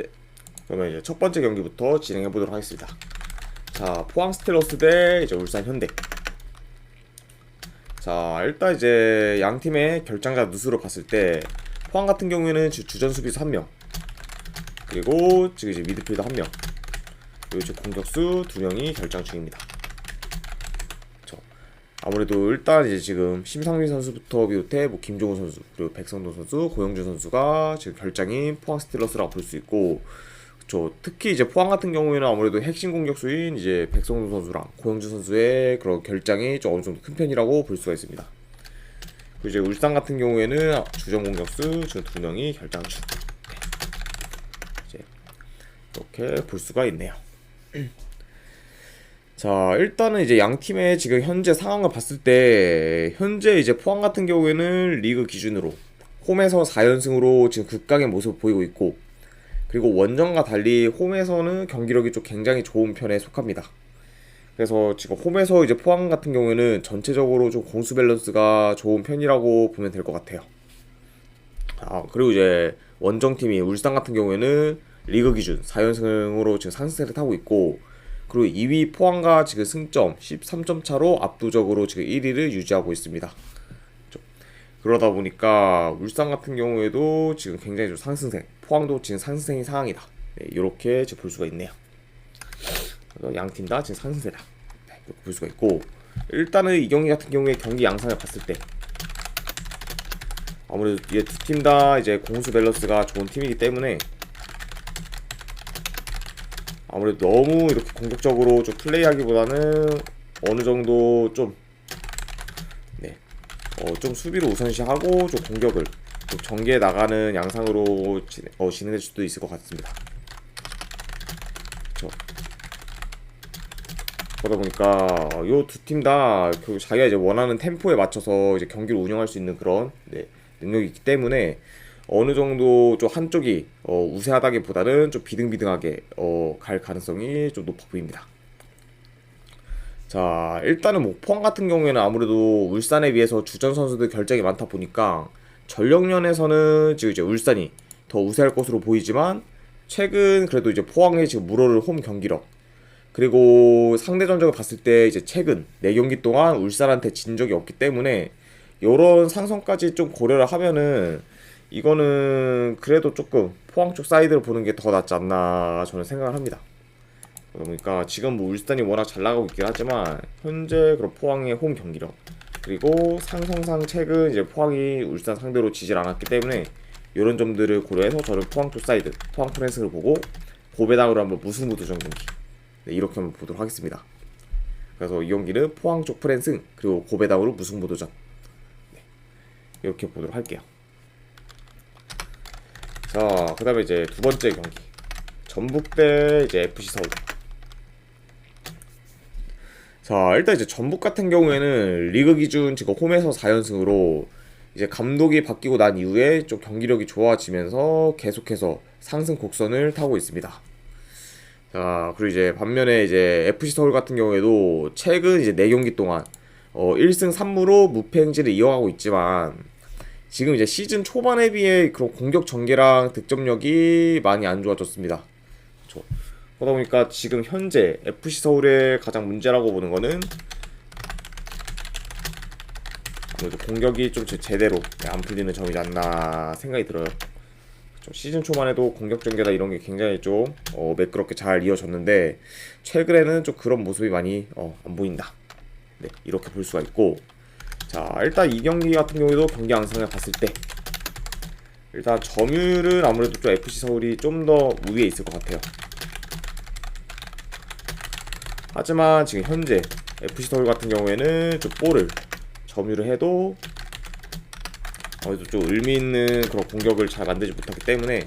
네, 그러면 이제 첫 번째 경기부터 진행해 보도록 하겠습니다. 자, 포항 스틸러스 대 이제 울산 현대. 자, 일단 이제 양 팀의 결장자 누수로 봤을 때 포항 같은 경우에는 주전 수비수 1명, 그리고 지금 이제 미드필더 1명, 그리고 지금 공격수 2명이 결장 중입니다. 아무래도 일단 이제 지금 심상민 선수부터 비롯해 뭐 김종우 선수, 그리고 백성동 선수, 고영준 선수가 지금 결장인 포항 스틸러스라고 볼 수 있고, 그쵸. 특히 이제 포항 같은 경우에는 아무래도 핵심 공격수인 이제 백성동 선수랑 고영준 선수의 그런 결장이 좀 어느 정도 큰 편이라고 볼 수가 있습니다. 그리고 이제 울산 같은 경우에는 주전 공격수 지금 2명이 결장 중. 이제 이렇게 볼 수가 있네요. 자, 일단은 이제 양 팀의 지금 현재 상황을 봤을 때 현재 이제 포항 같은 경우에는 리그 기준으로 홈에서 4연승으로 지금 극강의 모습을 보이고 있고, 그리고 원정과 달리 홈에서는 경기력이 좀 굉장히 좋은 편에 속합니다. 그래서 지금 홈에서 이제 포항 같은 경우에는 전체적으로 좀 공수 밸런스가 좋은 편이라고 보면 될 것 같아요. 그리고 이제 원정팀이 울산 같은 경우에는 리그 기준 4연승으로 지금 상승세를 타고 있고, 그리고 2위 포항과 지금 승점 13점 차로 압도적으로 지금 1위를 유지하고 있습니다. 그러다 보니까 울산 같은 경우에도 지금 굉장히 좀 상승세, 포항도 지금 상승세인 상황이다. 네, 이렇게 볼 수가 있네요. 양 팀 다 지금 상승세다. 네, 이렇게 볼 수가 있고, 일단은 이 경기 같은 경우에 경기 양상을 봤을 때 아무래도 이 두 팀 다 이제 공수 밸런스가 좋은 팀이기 때문에 아무래도 너무 이렇게 공격적으로 좀 플레이하기보다는 어느 정도 좀 좀 수비로 우선시하고 좀 공격을 좀 전개해 나가는 양상으로 진행될 수도 있을 것 같습니다. 그렇죠. 그러다 보니까 요 두 팀 다 자기가 이제 원하는 템포에 맞춰서 이제 경기를 운영할 수 있는 그런 능력이 있기 때문에 어느 정도 좀 한쪽이 우세하다기보다는 좀 비등비등하게 갈 가능성이 좀 높아 보입니다. 자, 일단은 뭐 포항 같은 경우에는 아무래도 울산에 비해서 주전 선수들 결장이 많다 보니까 전력면에서는 지금 이제 울산이 더 우세할 것으로 보이지만, 최근 그래도 이제 포항의 지금 물오를 홈 경기력, 그리고 상대 전적을 봤을 때 이제 최근 4경기 동안 울산한테 진 적이 없기 때문에 이런 상성까지 좀 고려를 하면은 이거는 그래도 조금 포항 쪽 사이드를 보는 게 더 낫지 않나 저는 생각을 합니다. 그러니까 지금 뭐 울산이 워낙 잘 나가고 있긴 하지만 현재 그런 포항의 홈 경기력, 그리고 상성상 최근 이제 포항이 울산 상대로 지질 않았기 때문에 이런 점들을 고려해서 저는 포항 쪽 사이드, 포항 프랜스를 보고 고배당으로 한번 무승부 도전 경기, 이렇게 한번 보도록 하겠습니다. 그래서 이 경기는 포항 쪽 프랜승, 그리고 고배당으로 무승부 도전, 이렇게 보도록 할게요. 자, 그 다음에 이제 두 번째 경기, 전북 대 이제 FC 서울. 자, 일단 이제 전북 같은 경우에는 리그 기준 지금 홈에서 4연승으로 이제 감독이 바뀌고 난 이후에 좀 경기력이 좋아지면서 계속해서 상승 곡선을 타고 있습니다. 자, 그리고 이제 반면에 이제 FC 서울 같은 경우에도 최근 이제 4경기 동안 1승 3무로 무패 행진을 이어가고 있지만, 지금 이제 시즌 초반에 비해 그런 공격 전개랑 득점력이 많이 안 좋아졌습니다. 그렇죠. 그러다 보니까 지금 현재 FC 서울의 가장 문제라고 보는 거는 아무래도 공격이 좀 제대로 안 풀리는 점이지 않나 생각이 들어요. 그렇죠. 시즌 초반에도 공격 전개다 이런 게 굉장히 좀 매끄럽게 잘 이어졌는데 최근에는 좀 그런 모습이 많이 안 보인다. 네, 이렇게 볼 수가 있고, 자, 일단 이 경기 같은 경우에도 경기 양상을 봤을 때 일단 점유율은 아무래도 좀 FC 서울이 좀 더 우위에 있을 것 같아요. 하지만 지금 현재 FC 서울 같은 경우에는 좀 볼을 점유를 해도 아무래도 좀 의미있는 그런 공격을 잘 만들지 못하기 때문에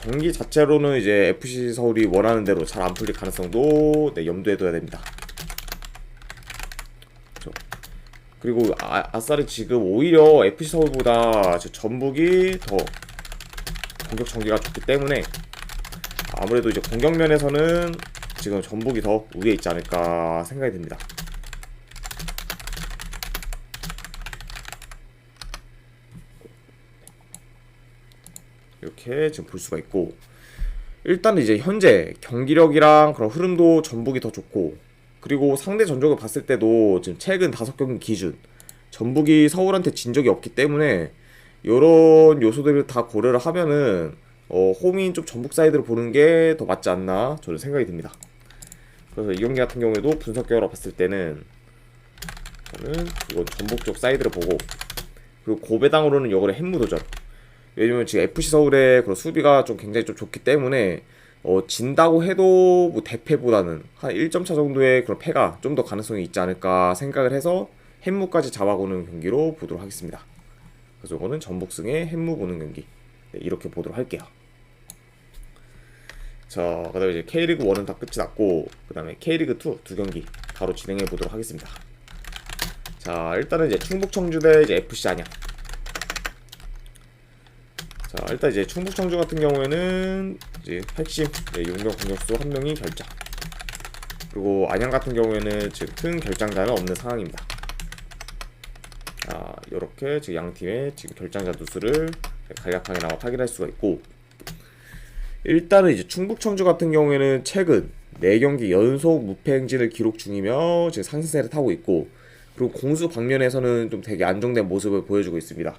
경기 자체로는 이제 FC 서울이 원하는 대로 잘 안 풀릴 가능성도 염두에 둬야 됩니다. 그렇죠. 그리고 아싸리 지금 오히려 FC 서울보다 전북이 더 공격 전개가 좋기 때문에 아무래도 이제 공격면에서는 지금 전북이 더 우위에 있지 않을까 생각이 듭니다. 이렇게 지금 볼 수가 있고, 일단은 이제 현재 경기력이랑 그런 흐름도 전북이 더 좋고, 그리고 상대 전적을 봤을 때도 지금 최근 5경기 기준 전북이 서울한테 진 적이 없기 때문에 이런 요소들을 다 고려를 하면은 홈인 좀 전북 사이드를 보는 게 더 맞지 않나 저는 생각이 듭니다. 그래서 이 경기 같은 경우에도 분석적으로 봤을 때는 저는 이건 전북 쪽 사이드를 보고, 그리고 고배당으로는 요거를 햄무도전. 왜냐면 지금 FC 서울의 그런 수비가 좀 굉장히 좀 좋기 때문에 진다고 해도 뭐 대패보다는 한 1점 차 정도의 그런 패가 좀 더 가능성이 있지 않을까 생각을 해서 햄무까지 잡아보는 경기로 보도록 하겠습니다. 그래서 이거는 전북승의 햄무 보는 경기, 네, 이렇게 보도록 할게요. 자, 그 다음에 이제 K리그 1은 다 끝이 났고, 그 다음에 K리그 2 두 경기 바로 진행해 보도록 하겠습니다. 자, 일단은 이제 충북 청주 대 이제 FC 안양. 자, 일단 이제 충북 청주 같은 경우에는 이제 핵심 용병 공격수 한 명이 결장, 그리고 안양 같은 경우에는 지금 큰 결장자가 없는 상황입니다. 자, 요렇게 지금 양 팀의 지금 결장자 누수를 간략하게 나와 확인할 수가 있고, 일단은 이제 충북 청주 같은 경우에는 최근 4경기 연속 무패 행진을 기록 중이며 지금 상승세를 타고 있고, 그리고 공수 방면에서는 좀 되게 안정된 모습을 보여주고 있습니다.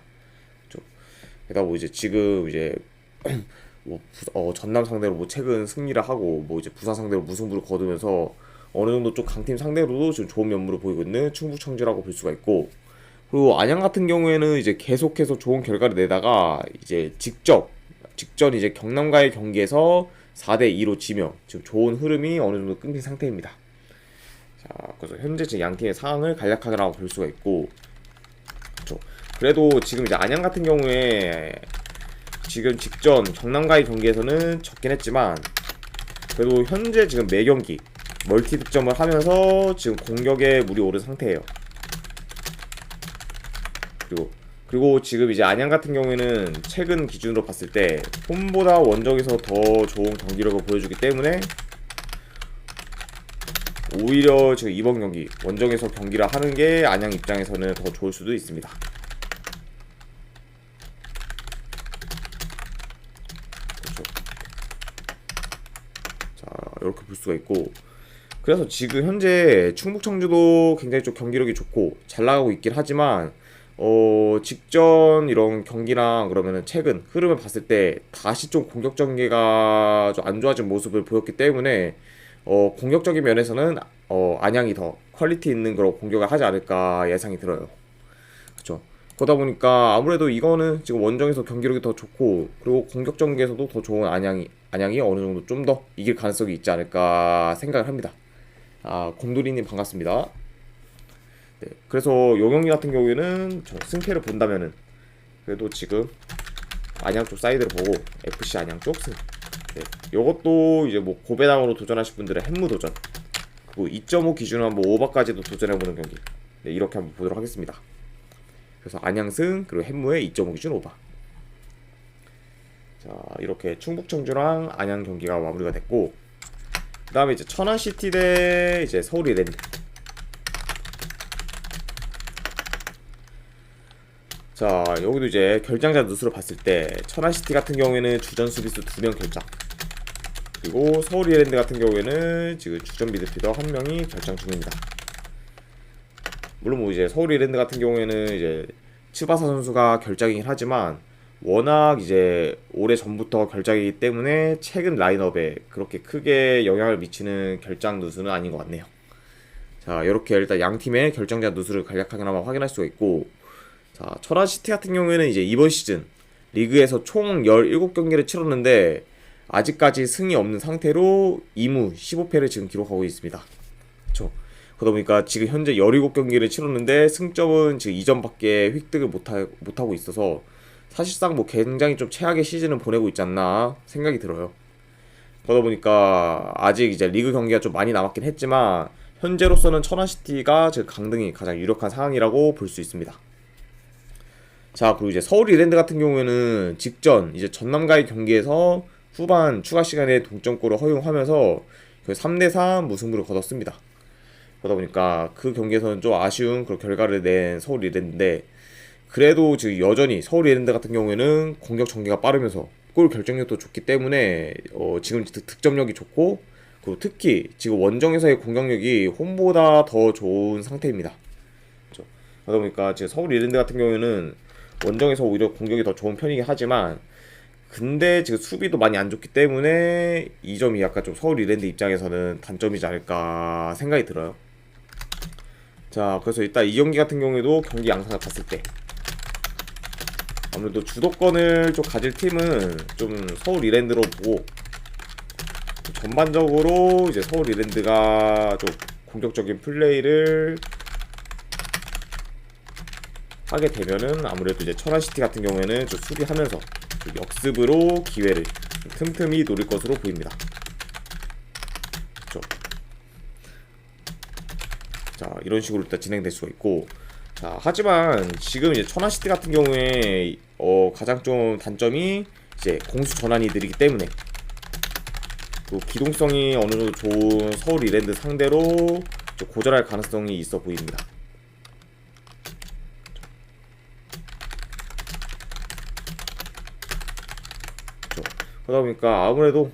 게다가 뭐 이제 지금 이제 뭐 전남 상대로 뭐 최근 승리를 하고, 뭐 이제 부산 상대로 무승부를 거두면서 어느 정도 좀 강팀 상대로도 지금 좋은 면모를 보이고 있는 충북 청주라고 볼 수가 있고, 그리고 안양 같은 경우에는 이제 계속해서 좋은 결과를 내다가 이제 직전 이제 경남과의 경기에서 4대2로 지며 지금 좋은 흐름이 어느 정도 끊긴 상태입니다. 자, 그래서 현재 지금 양 팀의 상황을 간략하게 볼 수가 있고, 그렇죠. 그래도 지금 이제 안양 같은 경우에 지금 직전 경남과의 경기에서는 졌긴 했지만, 그래도 현재 지금 매 경기 멀티 득점을 하면서 지금 공격에 물이 오른 상태예요. 그리고 지금 이제 안양 같은 경우에는 최근 기준으로 봤을 때 홈보다 원정에서 더 좋은 경기력을 보여주기 때문에 오히려 지금 이번 경기 원정에서 경기를 하는 게 안양 입장에서는 더 좋을 수도 있습니다. 그렇죠. 자, 이렇게 볼 수가 있고, 그래서 지금 현재 충북 청주도 굉장히 좀 경기력이 좋고 잘 나가고 있긴 하지만 직전 이런 경기랑 그러면은 최근 흐름을 봤을 때 다시 좀 공격 전개가 좀 안 좋아진 모습을 보였기 때문에 공격적인 면에서는 안양이 더 퀄리티 있는 그런 공격을 하지 않을까 예상이 들어요. 그렇죠. 그러다 보니까 아무래도 이거는 지금 원정에서 경기력이 더 좋고, 그리고 공격 전개에서도 더 좋은 안양이 어느 정도 좀 더 이길 가능성이 있지 않을까 생각을 합니다. 아, 곰돌이님 반갑습니다. 네, 그래서 요 경기 같은 경우에는 저 승패를 본다면은 그래도 지금 안양 쪽 사이드를 보고 FC 안양 쪽 승. 네, 요것도 이제 뭐 고배당으로 도전하실 분들의 햄무 도전, 그리고 2.5 기준으로 한번 오버까지도 도전해보는 경기. 네, 이렇게 한번 보도록 하겠습니다. 그래서 안양 승, 그리고 햄무의 2.5 기준 오버. 자, 이렇게 충북 청주랑 안양 경기가 마무리가 됐고, 그 다음에 이제 천안시티 대 이제 서울 이랜드. 자, 여기도 이제 결장자 누수를 봤을 때 천안시티 같은 경우에는 주전 수비수 2명 결장, 그리고 서울 이랜드 같은 경우에는 지금 주전 미드필더 1명이 결장 중입니다. 물론 뭐 이제 서울 이랜드 같은 경우에는 이제 츠바사 선수가 결장이긴 하지만 워낙 이제 오래 전부터 결장이기 때문에 최근 라인업에 그렇게 크게 영향을 미치는 결장 누수는 아닌 것 같네요. 자, 이렇게 일단 양 팀의 결정자 누수를 간략하게나마 확인할 수가 있고, 자, 천안시티 같은 경우에는 이제 이번 시즌 리그에서 총 17경기를 치렀는데 아직까지 승이 없는 상태로 2무 15패를 지금 기록하고 있습니다. 그렇죠. 그러다 보니까 지금 현재 17경기를 치렀는데 승점은 지금 2점밖에 획득을 못하고 있어서 사실상 뭐 굉장히 좀 최악의 시즌을 보내고 있지 않나 생각이 들어요. 그러다 보니까 아직 이제 리그 경기가 좀 많이 남았긴 했지만 현재로서는 천안시티가 지금 강등이 가장 유력한 상황이라고 볼 수 있습니다. 자, 그리고 이제 서울 이랜드 같은 경우에는 직전 이제 전남과의 경기에서 후반 추가 시간에 동점골을 허용하면서 3대3 무승부를 거뒀습니다. 그러다 보니까 그 경기에서는 좀 아쉬운 그런 결과를 낸 서울 이랜드인데, 그래도 지금 여전히 서울 이랜드 같은 경우에는 공격 전개가 빠르면서 골 결정력도 좋기 때문에 지금 득점력이 좋고, 그리고 특히 지금 원정에서의 공격력이 홈보다 더 좋은 상태입니다. 그렇죠? 그러다 보니까 지금 서울 이랜드 같은 경우에는 원정에서 오히려 공격이 더 좋은 편이긴 하지만, 근데 지금 수비도 많이 안 좋기 때문에 이 점이 약간 좀 서울 이랜드 입장에서는 단점이지 않을까 생각이 들어요. 자, 그래서 일단 이 경기 같은 경우에도 경기 양상을 봤을 때 아무래도 주도권을 좀 가질 팀은 좀 서울 이랜드로 보고, 전반적으로 이제 서울 이랜드가 좀 공격적인 플레이를 하게 되면은 아무래도 이제 천안시티 같은 경우에는 좀 수비하면서 좀 역습으로 기회를 틈틈이 노릴 것으로 보입니다. 그렇죠? 자, 이런 식으로 일단 진행될 수가 있고, 자, 하지만 지금 이제 천안시티 같은 경우에 가장 좀 단점이 이제 공수 전환이 느리기 때문에, 또 기동성이 어느 정도 좋은 서울 이랜드 상대로 좀 고전할 가능성이 있어 보입니다. 그러다 보니까 아무래도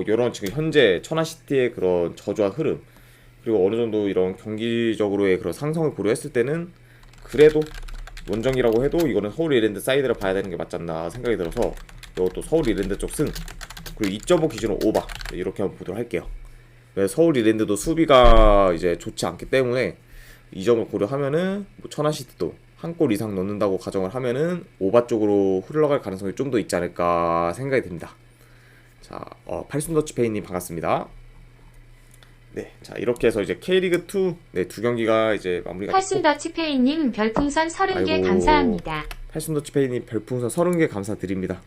이런 지금 현재 천안시티의 그런 저조한 흐름, 그리고 어느 정도 이런 경기적으로의 그런 상성을 고려했을 때는 그래도 원정이라고 해도 이거는 서울 이랜드 사이드를 봐야 되는 게 맞지 않나 생각이 들어서 이것도 서울 이랜드 쪽 승, 그리고 2.5 기준으로 오버, 이렇게 한번 보도록 할게요. 서울 이랜드도 수비가 이제 좋지 않기 때문에 이 점을 고려하면은 뭐 천안시티도 한 골 이상 넣는다고 가정을 하면은 오바 쪽으로 흘러갈 가능성이 좀 더 있지 않을까 생각이 듭니다. 자, 팔순더치페이님 반갑습니다. 네, 자, 이렇게 해서 이제 K리그2 네, 두 경기가 이제 마무리가 됐고, 팔순더치페이님 별풍선 30개 감사합니다. 팔순더치페이님 별풍선 30개 감사드립니다.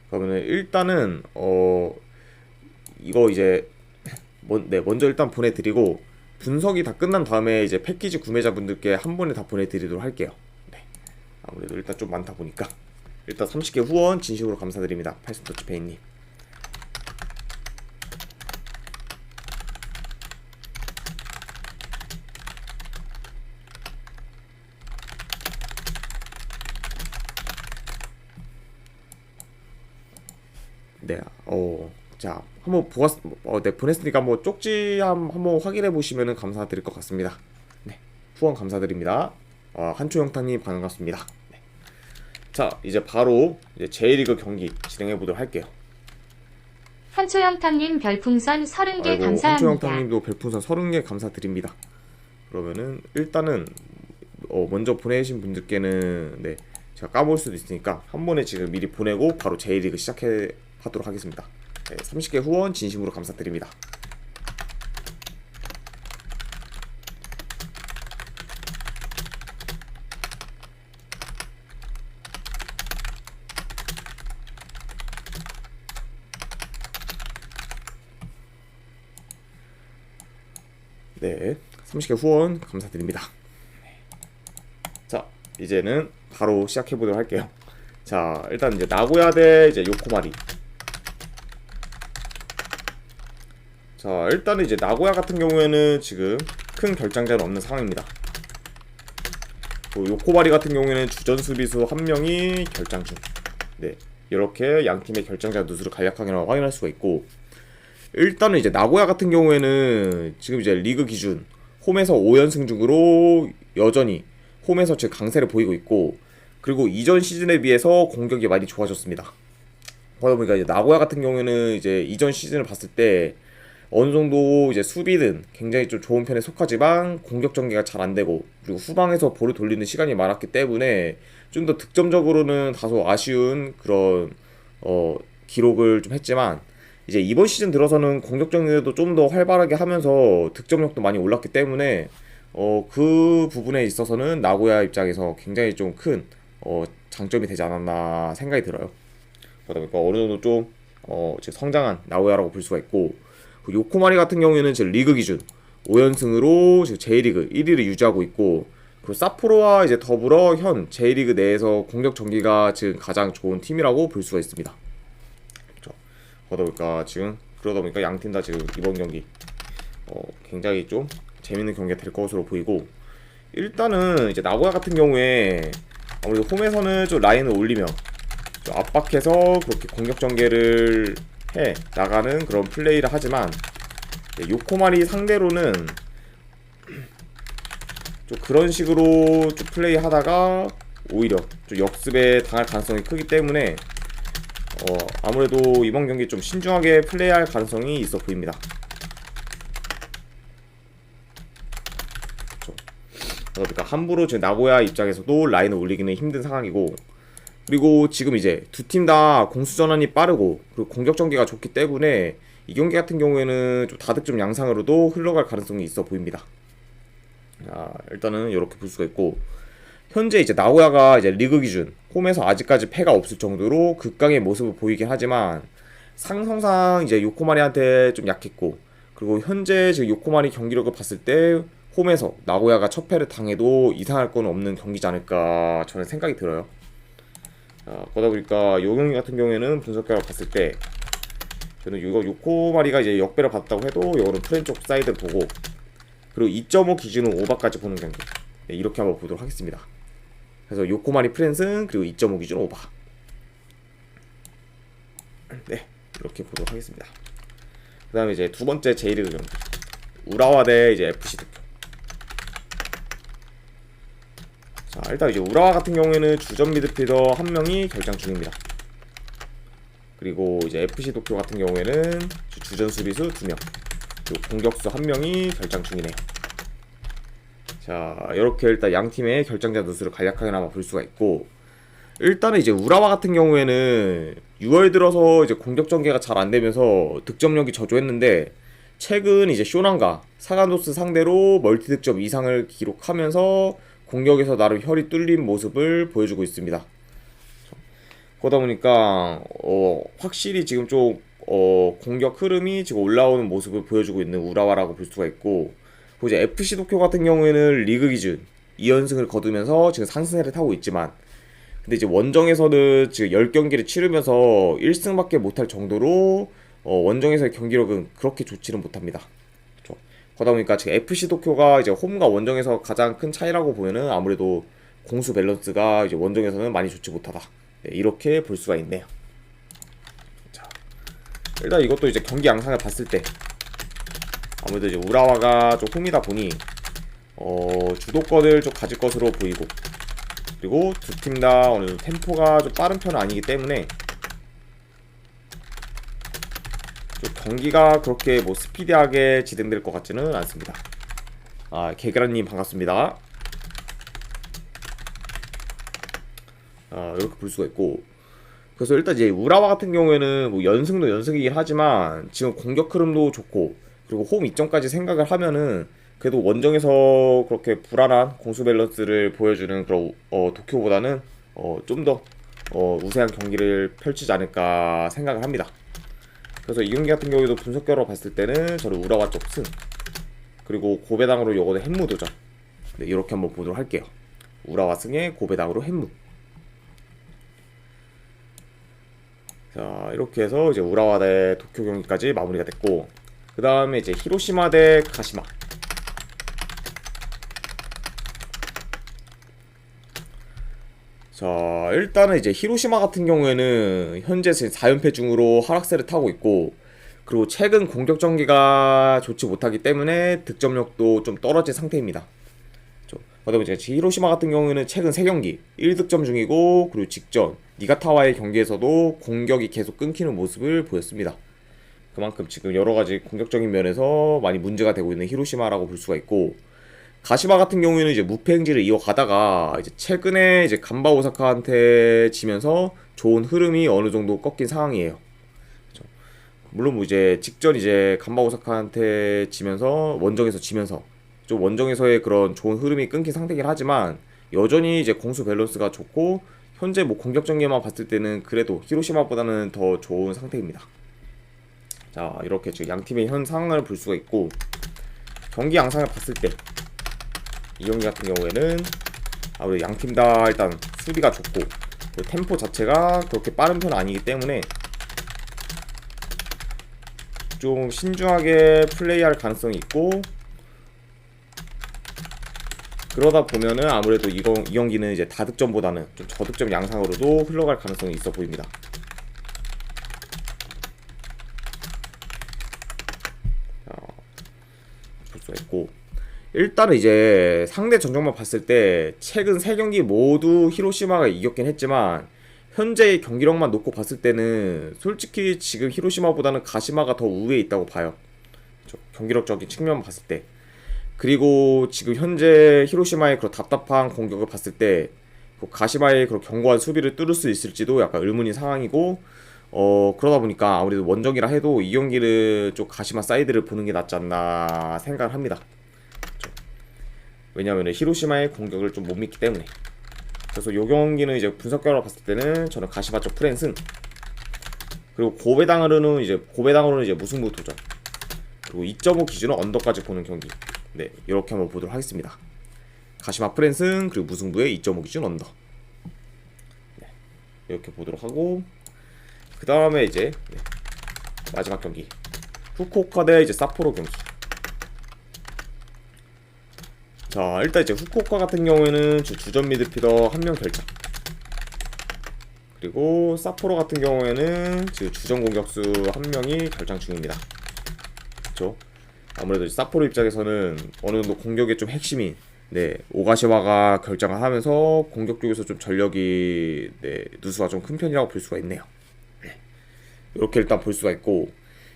그러면은 일단은 이거 이제 먼저 일단 보내드리고, 분석이 다 끝난 다음에 이제 패키지 구매자분들께 한 번에 다 보내드리도록 할게요. 네, 아무래도 일단 좀 많다 보니까 일단 30개 후원 진심으로 감사드립니다. 팔순더치페이님. 네, 자, 한번 네, 보냈으니까 한번 쪽지 한번 확인해 보시면은 감사드릴 것 같습니다. 네, 후원 감사드립니다. 한초영탁님 반갑습니다. 네. 자, 이제 바로 이제 J리그 경기 진행해 보도록 할게요. 한초영탁님 별풍선 30개 감사합니다. 한초영탁님도 별풍선 30개 감사드립니다. 그러면은 일단은 먼저 보내신 분들께는 네, 제가 까먹을 수도 있으니까 한 번에 지금 미리 보내고 바로 J리그 하도록 하겠습니다. 네, 30개 후원 진심으로 감사드립니다. 네, 30개 후원 감사드립니다. 자, 이제는 바로 시작해보도록 할게요. 자, 일단 이제 나고야 대 이제 요코마리. 자, 일단은 이제 나고야 같은 경우에는 지금 큰 결장자는 없는 상황입니다. 요코마리 같은 경우에는 주전 수비수 한 명이 결장 중. 네, 이렇게 양 팀의 결장자 누수를 간략하게 확인할 수가 있고, 일단은 이제 나고야 같은 경우에는 지금 이제 리그 기준 홈에서 5연승 중으로 여전히 홈에서 지금 강세를 보이고 있고, 그리고 이전 시즌에 비해서 공격이 많이 좋아졌습니다. 그러다 보니까 이제 나고야 같은 경우에는 이제 이전 시즌을 봤을 때 어느 정도 이제 수비는 굉장히 좀 좋은 편에 속하지만 공격 전개가 잘 안 되고, 그리고 후방에서 볼을 돌리는 시간이 많았기 때문에 좀 더 득점적으로는 다소 아쉬운 그런 기록을 좀 했지만, 이제 이번 시즌 들어서는 공격 전개도 좀 더 활발하게 하면서 득점력도 많이 올랐기 때문에 그 부분에 있어서는 나고야 입장에서 굉장히 좀 큰 장점이 되지 않았나 생각이 들어요. 그러다 보니까 어느 정도 좀 성장한 나고야라고 볼 수가 있고, 그 요코마리 같은 경우에는 지금 리그 기준 5연승으로 지금 J리그 1위를 유지하고 있고, 그리고 사포로와 이제 더불어 현 J리그 내에서 공격 전기가 지금 가장 좋은 팀이라고 볼 수가 있습니다. 그렇죠. 그러다 보니까 양 팀 다 지금 이번 경기 굉장히 좀 재밌는 경기가 될 것으로 보이고, 일단은 이제 나고야 같은 경우에 아무래도 홈에서는 좀 라인을 올리면 압박해서 그렇게 공격 전개를 해 나가는 그런 플레이를 하지만 요코마리 상대로는 좀 그런 식으로 좀 플레이 하다가 오히려 좀 역습에 당할 가능성이 크기 때문에 아무래도 이번 경기 좀 신중하게 플레이할 가능성이 있어 보입니다. 그러니까 함부로 지금 나고야 입장에서도 라인을 올리기는 힘든 상황이고, 그리고 지금 이제 두 팀 다 공수 전환이 빠르고 그리고 공격 전개가 좋기 때문에 이 경기 같은 경우에는 좀 다득점 양상으로도 흘러갈 가능성이 있어 보입니다. 자, 일단은 이렇게 볼 수가 있고, 현재 이제 나고야가 이제 리그 기준 홈에서 아직까지 패가 없을 정도로 극강의 모습을 보이긴 하지만 상성상 이제 요코마리한테 좀 약했고, 그리고 현재 지금 요코마리 경기력을 봤을 때 홈에서 나고야가 첫 패를 당해도 이상할 건 없는 경기지 않을까 저는 생각이 들어요. 그러다 보니까 이 경기 같은 경우에는 분석 결과 봤을 때 저는 이거 요코마리가 이제 역배를 받았다고 해도 이거는 프렌 쪽 사이드를 보고, 그리고 2.5 기준으로 오바까지 보는 경기, 네, 이렇게 한번 보도록 하겠습니다. 그래서 요코마리 프렌승 그리고 2.5 기준 오바, 네, 이렇게 보도록 하겠습니다. 그 다음에 이제 두 번째 J리그 경기, 우라와 대 이제 FC 도쿄. 자, 일단 이제 우라와 같은 경우에는 주전 미드필더 한 명이 결장 중입니다. 그리고 이제 FC 도쿄 같은 경우에는 주전 수비수 2명, 그리고 공격수 1명이 결장 중이네요. 자, 이렇게 일단 양 팀의 결장자 누수를 간략하게나마 볼 수가 있고, 일단은 이제 우라와 같은 경우에는 6월 들어서 이제 공격 전개가 잘 안 되면서 득점력이 저조했는데, 최근 이제 쇼난과 사간도스 상대로 멀티 득점 이상을 기록하면서 공격에서 나름 혈이 뚫린 모습을 보여주고 있습니다. 그러다 보니까 확실히 지금 좀 공격 흐름이 지금 올라오는 모습을 보여주고 있는 우라와라고 볼 수가 있고, 그리고 이제 FC 도쿄 같은 경우에는 리그 기준 2연승을 거두면서 지금 상승세를 타고 있지만, 근데 이제 원정에서는 지금 10경기를 치르면서 1승밖에 못할 정도로 원정에서의 경기력은 그렇게 좋지는 못합니다. 그러다 보니까 지금 FC 도쿄가 이제 홈과 원정에서 가장 큰 차이라고 보면은 아무래도 공수 밸런스가 이제 원정에서는 많이 좋지 못하다, 네, 이렇게 볼 수가 있네요. 자, 일단 이것도 이제 경기 양상을 봤을 때 아무래도 이제 우라와가 좀 홈이다 보니 주도권을 좀 가질 것으로 보이고, 그리고 두 팀 다 어느 정도 템포가 좀 빠른 편은 아니기 때문에 좀 경기가 그렇게 뭐 스피디하게 진행될 것 같지는 않습니다. 개그란님 반갑습니다. 이렇게 볼 수가 있고, 그래서 일단 이제 우라와 같은 경우에는 뭐 연승도 연승이긴 하지만 지금 공격 흐름도 좋고, 그리고 홈 이점까지 생각을 하면은 그래도 원정에서 그렇게 불안한 공수 밸런스를 보여주는 그런 도쿄보다는 좀 더 우세한 경기를 펼치지 않을까 생각을 합니다. 그래서 이 경기 같은 경우에도 분석 결과 봤을 때는 저는 우라와 쪽 승, 그리고 고배당으로 요거는 햄무 도전, 네, 이렇게 한번 보도록 할게요. 우라와 승에 고배당으로 햄무. 자, 이렇게 해서 이제 우라와 대 도쿄 경기까지 마무리가 됐고, 그 다음에 이제 히로시마 대 가시마. 자, 일단은 이제 히로시마 같은 경우에는 현재 4연패 중으로 하락세를 타고 있고, 그리고 최근 공격 전개가 좋지 못하기 때문에 득점력도 좀 떨어진 상태입니다. 그다음에 이제 히로시마 같은 경우에는 최근 3경기 1득점 중이고, 그리고 직전 니가타와의 경기에서도 공격이 계속 끊기는 모습을 보였습니다. 그만큼 지금 여러가지 공격적인 면에서 많이 문제가 되고 있는 히로시마라고 볼 수가 있고, 가시마 같은 경우에는 이제 무패 행진을 이어가다가 이제 최근에 이제 간바 오사카한테 지면서 좋은 흐름이 어느 정도 꺾인 상황이에요. 그렇죠? 물론 뭐 이제 직전 이제 간바 오사카한테 지면서 원정에서 지면서 좀 원정에서의 그런 좋은 흐름이 끊긴 상태긴 하지만 여전히 이제 공수 밸런스가 좋고, 현재 뭐 공격 전개만 봤을 때는 그래도 히로시마보다는 더 좋은 상태입니다. 자, 이렇게 지금 양 팀의 현 상황을 볼 수가 있고, 경기 양상을 봤을 때 이 경기 같은 경우에는 아무래도 양 팀 다 일단 수비가 좋고, 템포 자체가 그렇게 빠른 편은 아니기 때문에 좀 신중하게 플레이할 가능성이 있고, 그러다 보면은 아무래도 이 경기는 이제 다득점보다는 좀 저득점 양상으로도 흘러갈 가능성이 있어 보입니다. 볼 수가 있고, 일단은 이제 상대 전적만 봤을 때 최근 3경기 모두 히로시마가 이겼긴 했지만 현재의 경기력만 놓고 봤을 때는 솔직히 지금 히로시마보다는 가시마가 더 우위에 있다고 봐요. 경기력적인 측면만 봤을 때. 그리고 지금 현재 히로시마의 그런 답답한 공격을 봤을 때 가시마의 그런 견고한 수비를 뚫을 수 있을지도 약간 의문인 상황이고, 그러다 보니까 아무래도 원정이라 해도 이 경기를 좀 가시마 사이드를 보는 게 낫지 않나 생각을 합니다. 왜냐하면 히로시마의 공격을 좀 못 믿기 때문에. 그래서 요 경기는 이제 분석 결과 봤을 때는 저는 가시마 쪽 프랜승, 그리고 고베당으로는 이제 무승부 도전, 그리고 2.5 기준은 언더까지 보는 경기. 네, 이렇게 한번 보도록 하겠습니다. 가시마 프랜승, 그리고 무승부의 2.5 기준 언더. 네, 이렇게 보도록 하고, 그 다음에 이제 마지막 경기 후쿠오카 대 이제 삿포로 경기. 자, 일단 이제 후쿠오카 같은 경우에는 주전 미드필더 한 명 결장, 그리고 삿포로 같은 경우에는 지금 주전 공격수 한 명이 결장 중입니다. 그렇죠? 아무래도 삿포로 입장에서는 어느 정도 공격의 좀 핵심인 오가시와가 결장을 하면서 공격 쪽에서 좀 전력이 누수가 좀 큰 편이라고 볼 수가 있네요. 이렇게 일단 볼 수가 있고,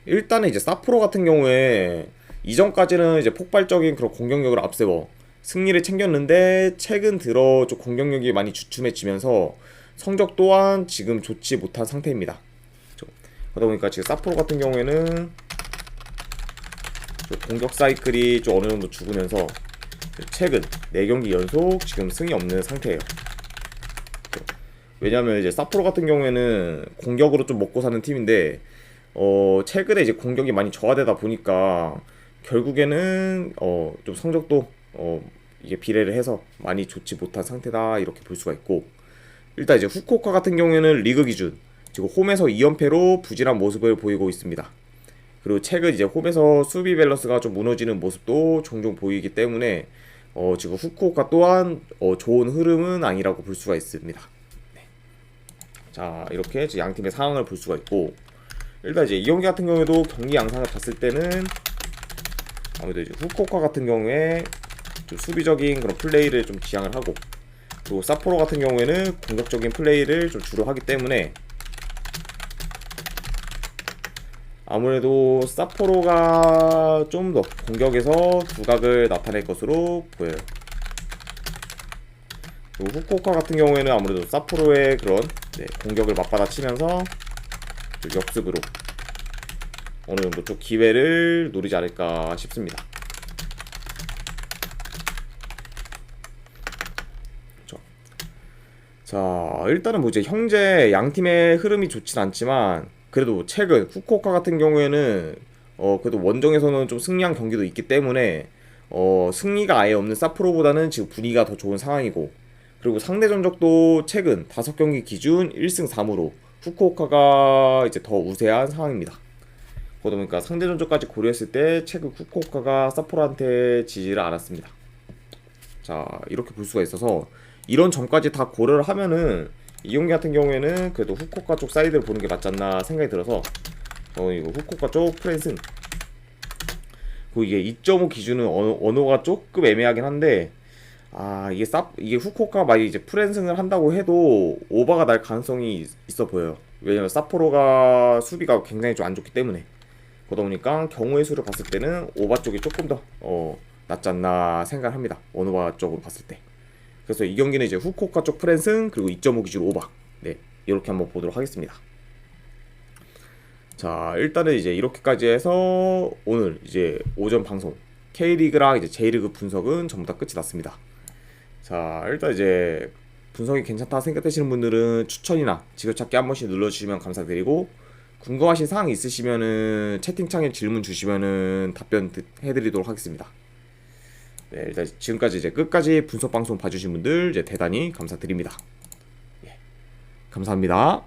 일단은 이제 삿포로 같은 경우에 이전까지는 이제 폭발적인 그런 공격력을 앞세워 승리를 챙겼는데 최근 들어 좀 공격력이 많이 주춤해지면서 성적 또한 지금 좋지 못한 상태입니다. 그러다 보니까 지금 삿포로 같은 경우에는 공격 사이클이 좀 어느 정도 죽으면서 최근 4경기 연속 지금 승이 없는 상태예요. 왜냐면 이제 삿포로 같은 경우에는 공격으로 좀 먹고 사는 팀인데 최근에 이제 공격이 많이 저하되다 보니까 결국에는 좀 성적도 이게 비례를 해서 많이 좋지 못한 상태다, 이렇게 볼 수가 있고, 일단 이제 후쿠오카 같은 경우에는 리그 기준 지금 홈에서 2연패로 부진한 모습을 보이고 있습니다. 그리고 최근 이제 홈에서 수비 밸런스가 좀 무너지는 모습도 종종 보이기 때문에 지금 후쿠오카 또한 좋은 흐름은 아니라고 볼 수가 있습니다. 자, 이렇게 양 팀의 상황을 볼 수가 있고, 일단 이제 이 경기 같은 경우에도 경기 양상을 봤을 때는 아무래도 이제 후쿠오카 같은 경우에 좀 수비적인 그런 플레이를 좀 지향을 하고, 그리고 삿포로 같은 경우에는 공격적인 플레이를 좀 주로 하기 때문에 아무래도 삿포로가 좀 더 공격에서 두각을 나타낼 것으로 보여요. 그리고 후쿠오카 같은 경우에는 아무래도 삿포로의 그런 공격을 맞받아치면서 역습으로 어느 정도 좀 기회를 노리지 않을까 싶습니다. 그렇죠. 자, 일단은 뭐 이제 현재 양 팀의 흐름이 좋진 않지만 그래도 최근 후쿠오카 같은 경우에는 그래도 원정에서는 좀 승리한 경기도 있기 때문에 승리가 아예 없는 삿포로보다는 지금 분위기가 더 좋은 상황이고, 그리고 상대 전적도 최근 5경기 기준 1승 3무로 후쿠오카가 이제 더 우세한 상황입니다. 그러다 보니까 상대 전적까지 고려했을 때 최근 후쿠오카가 삿포로한테 지지를 않았습니다. 자, 이렇게 볼 수가 있어서 이런 점까지 다 고려를 하면은 이 경기 같은 경우에는 그래도 후쿠오카 쪽 사이드를 보는 게 맞지 않나 생각이 들어서 이거 후쿠오카 쪽 프랜승, 그리고 이게 2.5 기준은 언어가 조금 애매하긴 한데, 이게 후쿠오카가 만약 이제 프랜승을 한다고 해도 오버가 날 가능성이 있어 보여요. 왜냐면 삿포로가 수비가 굉장히 좀 안 좋기 때문에. 그러다 보니까 경우의 수를 봤을 때는 오바 쪽이 조금 더 낫지 않나 생각을 합니다. 언어바 쪽으로 봤을 때. 그래서 이 경기는 이제 후쿠오카 쪽 프랜승, 그리고 2.5 기준 오바, 이렇게 한번 보도록 하겠습니다. 자, 일단은 이제 이렇게까지 해서 오늘 이제 오전 방송 K리그랑 이제 J리그 분석은 전부 다 끝이 났습니다. 자, 일단 이제 분석이 괜찮다 생각되시는 분들은 추천이나 지도찾기 한 번씩 눌러주시면 감사드리고, 궁금하신 사항 있으시면은 채팅창에 질문 주시면은 답변 해드리도록 하겠습니다. 일단 지금까지 이제 끝까지 분석 방송 봐주신 분들 이제 대단히 감사드립니다. 감사합니다.